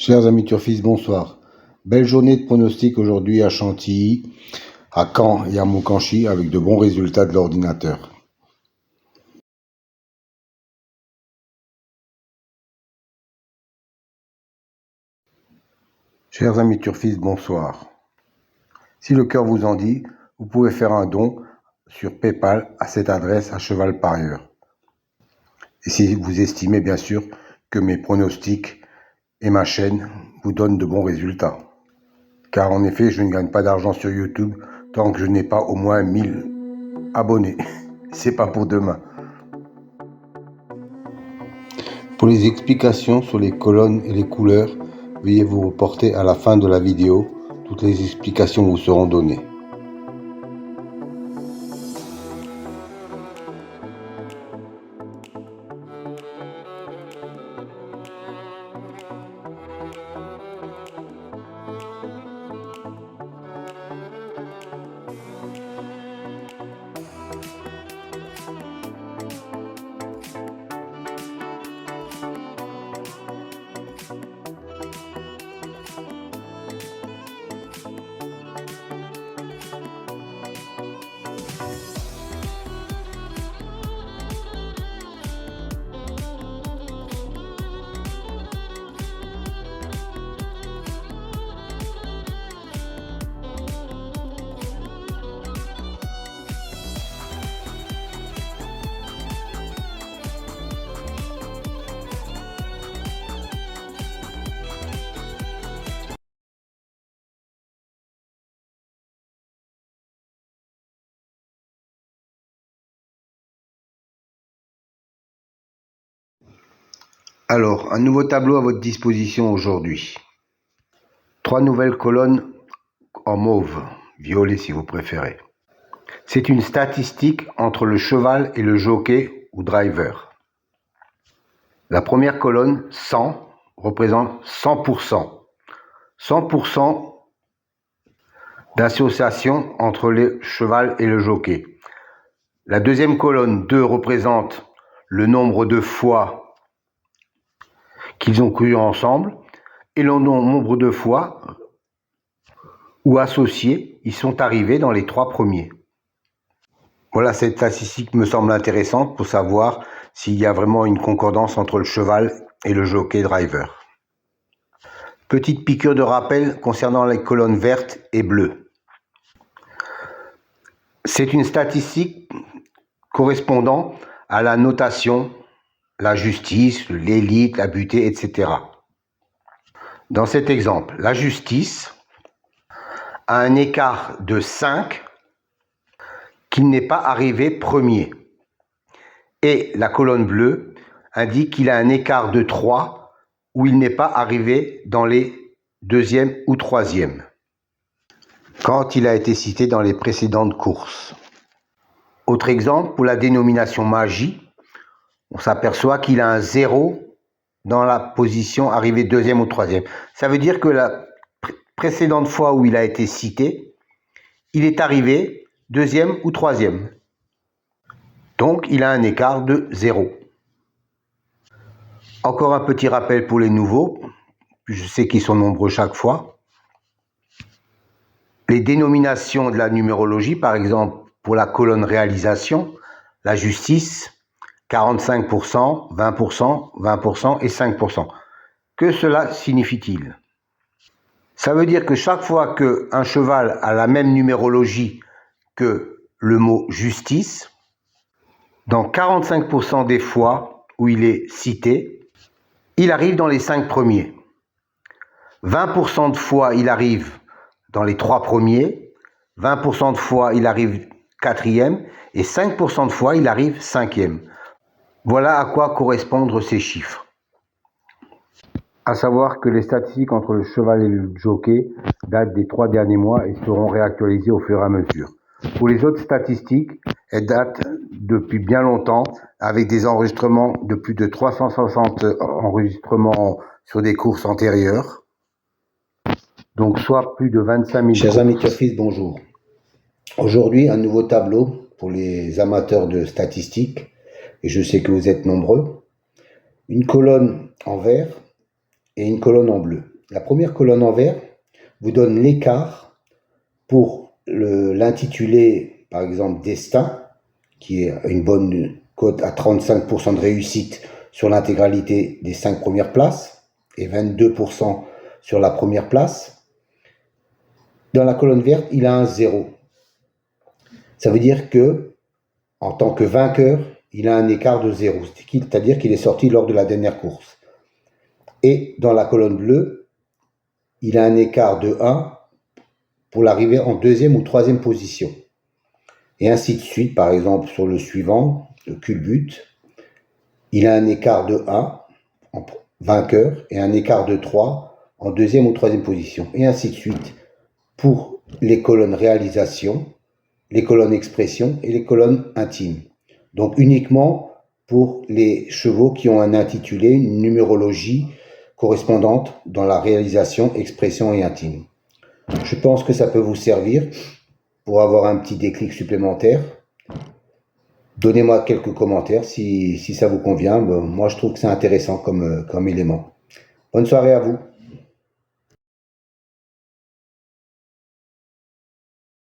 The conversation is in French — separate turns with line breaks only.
Chers amis turfistes, bonsoir. Belle journée de pronostic aujourd'hui à Chantilly, à Caen et à Moukanchy avec de bons résultats de l'ordinateur. Chers amis turfistes, bonsoir. Si le cœur vous en dit, vous pouvez faire un don sur PayPal à cette adresse à Cheval Parieur. Et si vous estimez bien sûr que mes pronostics et ma chaîne vous donnent de bons résultats. Car en effet, je ne gagne pas d'argent sur YouTube tant que je n'ai pas au moins 1000 abonnés. C'est pas pour demain. Pour les explications sur les colonnes et les couleurs, veuillez vous reporter à la fin de la vidéo. Toutes les explications vous seront données. Alors, un nouveau tableau à votre disposition aujourd'hui. 3 nouvelles colonnes en mauve, violet si vous préférez. C'est une statistique entre le cheval et le jockey ou driver. La première colonne, 100, représente 100%. 100% d'association entre le cheval et le jockey. La deuxième colonne, 2, représente le nombre de fois qu'ils ont couru ensemble et le nombre de fois où associés ils sont arrivés dans les 3 premiers. Voilà, cette statistique me semble intéressante pour savoir s'il y a vraiment une concordance entre le cheval et le jockey driver. Petite piqûre de rappel concernant les colonnes vertes et bleues. C'est une statistique correspondant à la notation, la justice, l'élite, la butée, etc. Dans cet exemple, la justice a un écart de 5 qu'il n'est pas arrivé premier. Et la colonne bleue indique qu'il a un écart de 3 où il n'est pas arrivé dans les 2e ou 3e, quand il a été cité dans les précédentes courses. Autre exemple, pour la dénomination magie, on s'aperçoit qu'il a un 0 dans la position arrivée 2e ou 3e. Ça veut dire que la précédente fois où il a été cité, il est arrivé 2e ou 3e. Donc, il a un écart de 0. Encore un petit rappel pour les nouveaux. Je sais qu'ils sont nombreux chaque fois. Les dénominations de la numérologie, par exemple, pour la colonne réalisation, la justice, 45%, 20%, 20% et 5%. Que cela signifie-t-il? Ça veut dire que chaque fois qu'un cheval a la même numérologie que le mot justice, dans 45% des fois où il est cité, il arrive dans les 5 premiers. 20% de fois, il arrive dans les 3 premiers. 20% de fois, il arrive 4e. Et 5% de fois, il arrive 5e. Voilà à quoi correspondent ces chiffres. À savoir que les statistiques entre le cheval et le jockey datent des 3 derniers mois et seront réactualisées au fur et à mesure. Pour les autres statistiques, elles datent depuis bien longtemps avec des enregistrements de plus de 360 enregistrements sur des courses antérieures. Donc soit plus de 25 000
Chers
courses.
amis turfistes, bonjour. Aujourd'hui, un nouveau tableau pour les amateurs de statistiques, et je sais que vous êtes nombreux. Une colonne en vert et une colonne en bleu. La première colonne en vert vous donne l'écart pour l'intitulé, par exemple, Destin, qui est une bonne cote à 35% de réussite sur l'intégralité des 5 premières places et 22% sur la première place. Dans la colonne verte, il a un 0. Ça veut dire que, en tant que vainqueur, il a un écart de 0, c'est-à-dire qu'il est sorti lors de la dernière course. Et dans la colonne bleue, il a un écart de 1 pour l'arrivée en deuxième ou troisième position. Et ainsi de suite, par exemple, sur le suivant, le culbute, il a un écart de 1 en vainqueur et un écart de 3 en deuxième ou troisième position. Et ainsi de suite pour les colonnes réalisation, les colonnes expression et les colonnes intimes. Donc uniquement pour les chevaux qui ont un intitulé, une numérologie correspondante dans la réalisation, expression et intime. Je pense que ça peut vous servir pour avoir un petit déclic supplémentaire. Donnez-moi quelques commentaires si ça vous convient. Moi, je trouve que c'est intéressant comme élément. Bonne soirée à vous.